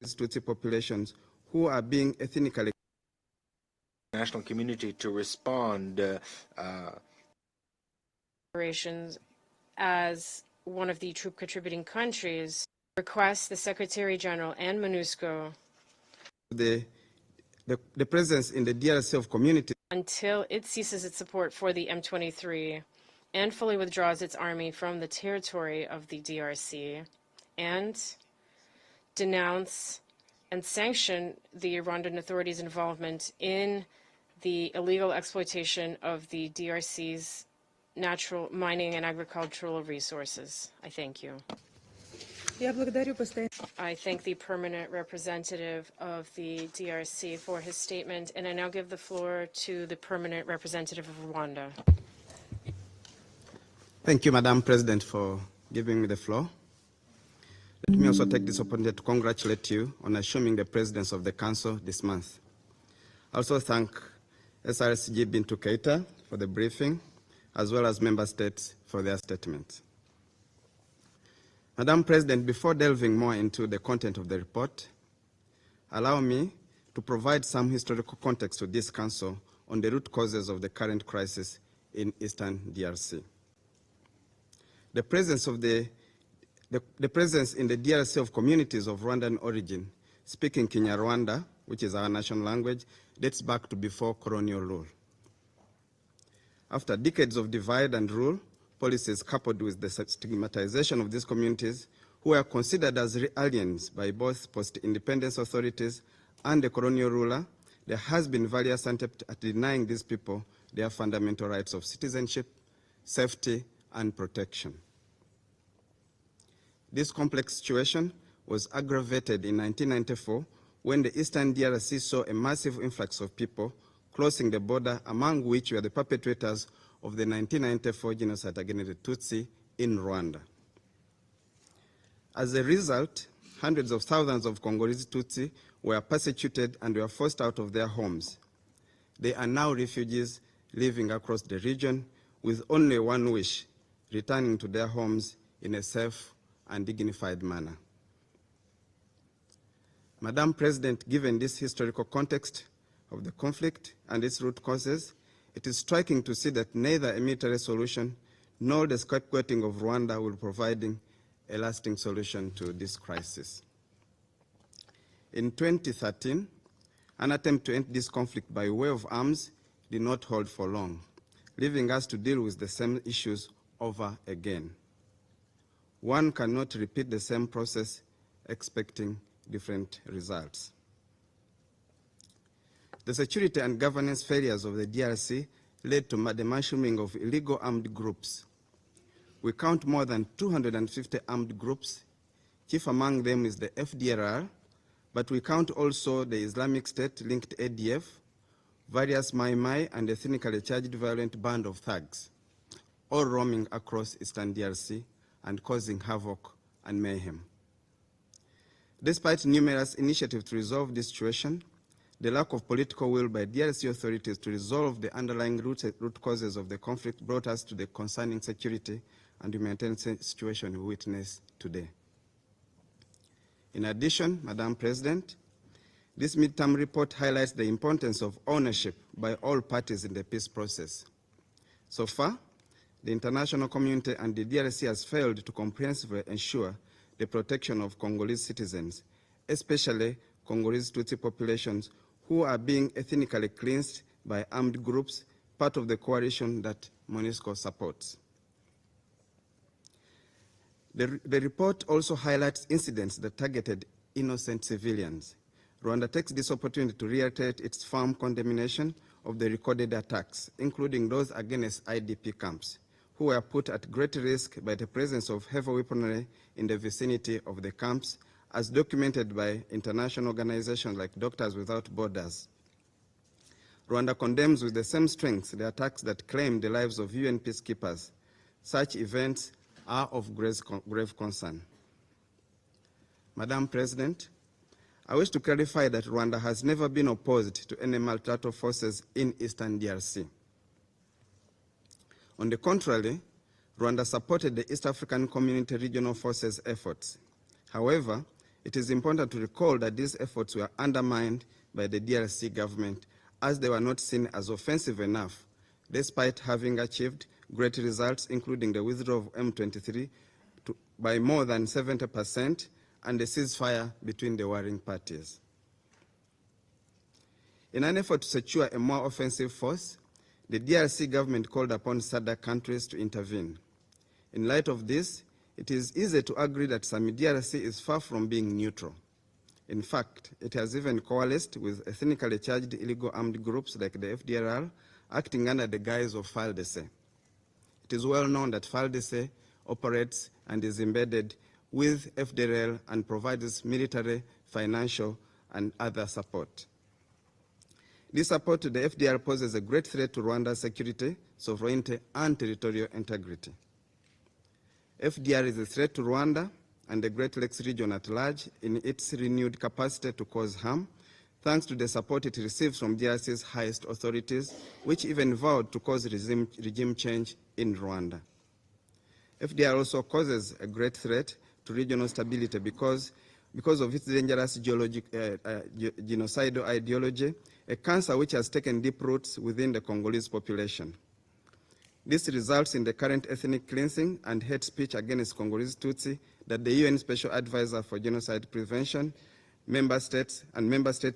Tutsi populations who are being ethnically national community to respond. Operations as one of the troop contributing countries requests the Secretary General and MONUSCO the presence in the DRC of communities until it ceases its support for the M23 and fully withdraws its army from the territory of the DRC, and denounce and sanction the Rwandan authorities' involvement in the illegal exploitation of the DRC's natural mining and agricultural resources. I thank you. I thank the permanent representative of the DRC for his statement, and I now give the floor to the permanent representative of Rwanda. Thank you, Madam President, for giving me the floor. Let me also take this opportunity to congratulate you on assuming the presidency of the Council this month. I also thank SRCG Bintu Keita for the briefing, as well as member states for their statements. Madam President, before delving more into the content of the report, allow me to provide some historical context to this Council on the root causes of the current crisis in Eastern DRC. The presence in the DRC of communities of Rwandan origin speaking Kinyarwanda, which is our national language, dates back to before colonial rule. After decades of divide and rule policies coupled with the stigmatization of these communities, who were considered as aliens by both post-independence authorities and the colonial ruler, there has been various attempts at denying these people their fundamental rights of citizenship, safety, and protection. This complex situation was aggravated in 1994 when the Eastern DRC saw a massive influx of people crossing the border, among which were the perpetrators of the 1994 genocide against the Tutsi in Rwanda. As a result, hundreds of thousands of Congolese Tutsi were persecuted and were forced out of their homes. They are now refugees living across the region with only one wish: returning to their homes in a safe and dignified manner. Madam President, given this historical context of the conflict and its root causes, it is striking to see that neither a military solution nor the scapegoating of Rwanda will be providing a lasting solution to this crisis. In 2013, an attempt to end this conflict by way of arms did not hold for long, leaving us to deal with the same issues over again. One cannot repeat the same process expecting different results. The security and governance failures of the DRC led to the mushrooming of illegal armed groups. We count more than 250 armed groups. Chief among them is the FDLR, but we count also the Islamic State-linked ADF, various Mai and ethnically charged violent band of thugs, all roaming across Eastern DRC and causing havoc and mayhem. Despite numerous initiatives to resolve this situation, the lack of political will by DRC authorities to resolve the underlying root causes of the conflict brought us to the concerning security and humanitarian situation we witness today. In addition, Madam President, this midterm report highlights the importance of ownership by all parties in the peace process. So far, the international community and the DRC has failed to comprehensively ensure the protection of Congolese citizens, especially Congolese Tutsi populations who are being ethnically cleansed by armed groups, part of the coalition that MONUSCO supports. The report also highlights incidents that targeted innocent civilians. Rwanda takes this opportunity to reiterate its firm condemnation of the recorded attacks, including those against IDP camps, who were put at great risk by the presence of heavy weaponry in the vicinity of the camps, as documented by international organizations like Doctors Without Borders. Rwanda condemns with the same strength the attacks that claim the lives of UN peacekeepers. Such events are of grave concern. Madam President, I wish to clarify that Rwanda has never been opposed to any multilateral forces in Eastern DRC. On the contrary, Rwanda supported the East African Community Regional Forces efforts. However, It is important to recall that these efforts were undermined by the DRC government as they were not seen as offensive enough, despite having achieved great results, including the withdrawal of M23 by more than 70% and the ceasefire between the warring parties. In an effort to secure a more offensive force, the DRC government called upon SADC countries to intervene. In light of this, it is easy to agree that SAMI DRC is far from being neutral. In fact, it has even coalesced with ethnically charged illegal armed groups like the FDLR, acting under the guise of FARDC. It is well known that FARDC operates and is embedded with FDLR and provides military, financial, and other support. This support to the FDLR poses a great threat to Rwanda's security, sovereignty, and territorial integrity. FDR is a threat to Rwanda and the Great Lakes region at large in its renewed capacity to cause harm, thanks to the support it receives from DRC's highest authorities, which even vowed to cause regime change in Rwanda. FDR also causes a great threat to regional stability because of its dangerous genocidal ideology, a cancer which has taken deep roots within the Congolese population. This results in the current ethnic cleansing and hate speech against Congolese Tutsi that the UN Special Advisor for Genocide Prevention, member states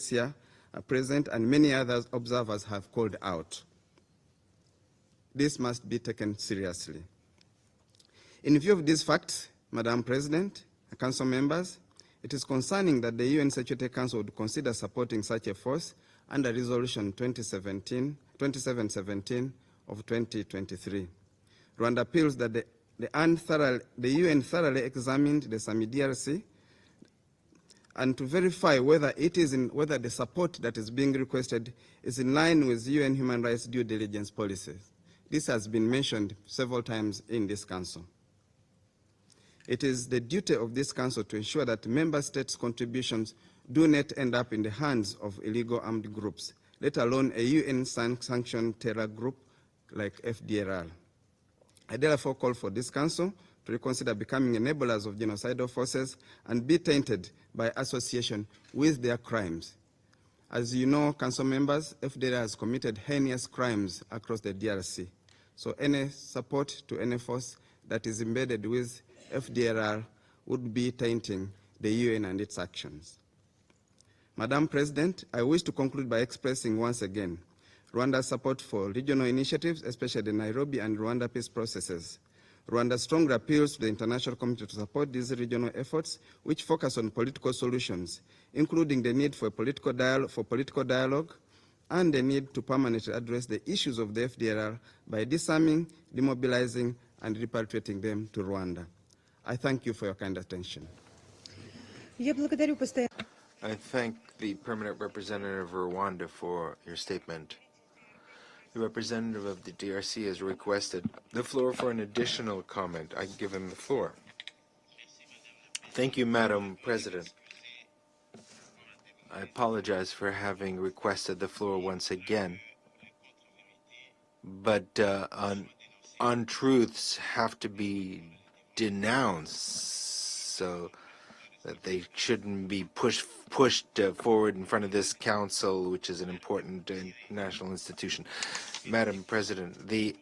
here are present, and many other observers have called out. This must be taken seriously. In view of these facts, Madam President, Council members, it is concerning that the UN Security Council would consider supporting such a force under Resolution 2717 of 2023. Rwanda appeals that the UN thoroughly examined the SAMI DRC and to verify whether the support that is being requested is in line with UN human rights due diligence policies. This has been mentioned several times in this Council. It is the duty of this Council to ensure that member states' contributions do not end up in the hands of illegal armed groups, let alone a UN-sanctioned terror group like FDLR. I therefore call for this Council to reconsider becoming enablers of genocidal forces and be tainted by association with their crimes. As you know, Council members, FDLR has committed heinous crimes across the DRC. So any support to any force that is embedded with FDLR would be tainting the UN and its actions. Madam President, I wish to conclude by expressing once again Rwanda's support for regional initiatives, especially the Nairobi and Rwanda peace processes. Rwanda strongly appeals to the international community to support these regional efforts, which focus on political solutions, including the need for political dialogue and the need to permanently address the issues of the FDLR by disarming, demobilizing, and repatriating them to Rwanda. I thank you for your kind attention. I thank the permanent representative of Rwanda for your statement. The representative of the DRC has requested the floor for an additional comment. I give him the floor. Thank you, Madam President. I apologize for having requested the floor once again, but untruths have to be denounced so that they shouldn't be pushed forward in front of this council, which is an important national institution. Madam President, the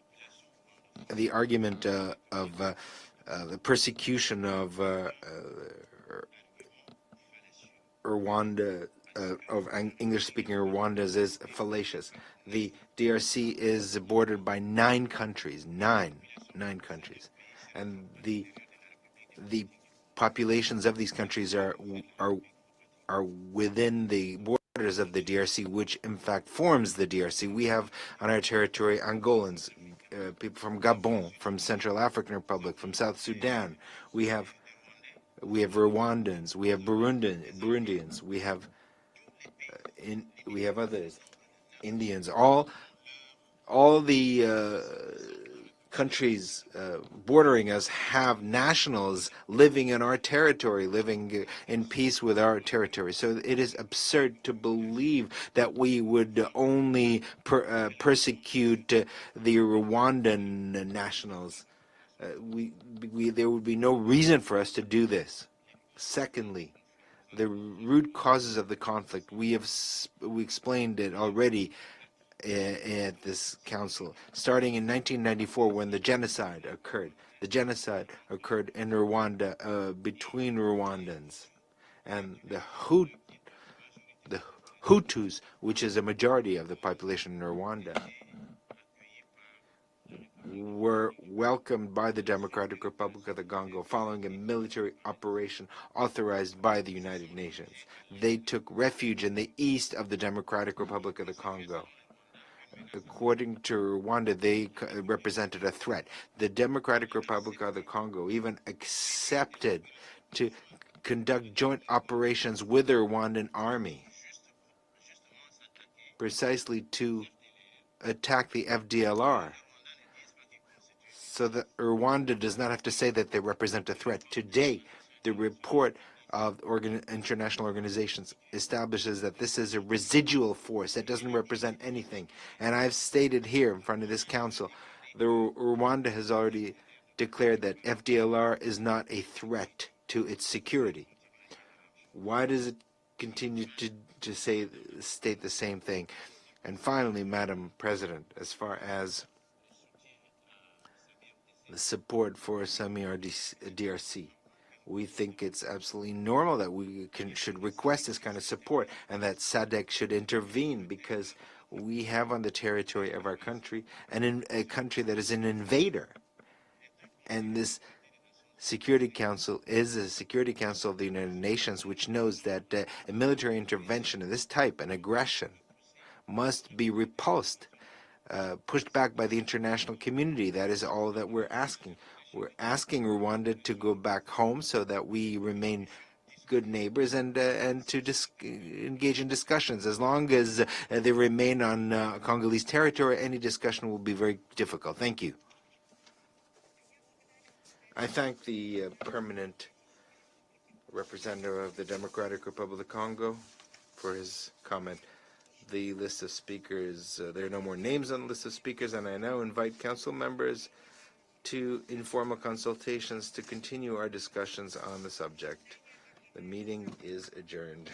argument of the persecution of Rwanda, of English-speaking Rwandans, is fallacious. The DRC is bordered by 9 countries, nine countries, and the populations of these countries are within the borders of the DRC, which in fact forms the DRC. We have on our territory Angolans, people from Gabon, from Central African Republic, from South Sudan. We have Rwandans, we have Burundians, we have others, Indians. All the countries bordering us have nationals living in our territory, living in peace with our territory. So it is absurd to believe that we would only persecute the Rwandan nationals. There would be no reason for us to do this. Secondly, the root causes of the conflict. We explained it already at this council, starting in 1994 when the genocide occurred. The genocide occurred in Rwanda between Rwandans, and the Hutus, which is a majority of the population in Rwanda, were welcomed by the Democratic Republic of the Congo following a military operation authorized by the United Nations. They took refuge in the east of the Democratic Republic of the Congo. According to Rwanda, they represented a threat. The Democratic Republic of the Congo even accepted to conduct joint operations with the Rwandan army, precisely to attack the FDLR. So that Rwanda does not have to say that they represent a threat. Today, the report of international organizations establishes that this is a residual force that doesn't represent anything. And I've stated here in front of this council, Rwanda has already declared that FDLR is not a threat to its security. Why does it continue to state the same thing? And finally, Madam President, as far as the support for Samir DRC, we think it's absolutely normal that we should request this kind of support and that SADC should intervene, because we have on the territory of our country a country that is an invader. And this Security Council is a Security Council of the United Nations, which knows that a military intervention of this type, an aggression, must be repulsed, pushed back by the international community. That is all that we're asking. We're asking Rwanda to go back home so that we remain good neighbors and to engage in discussions. As long as they remain on Congolese territory, any discussion will be very difficult. Thank you. I thank the permanent representative of the Democratic Republic of the Congo for his comment. The list of speakers, there are no more names on the list of speakers, and I now invite council members to informal consultations to continue our discussions on the subject. The meeting is adjourned.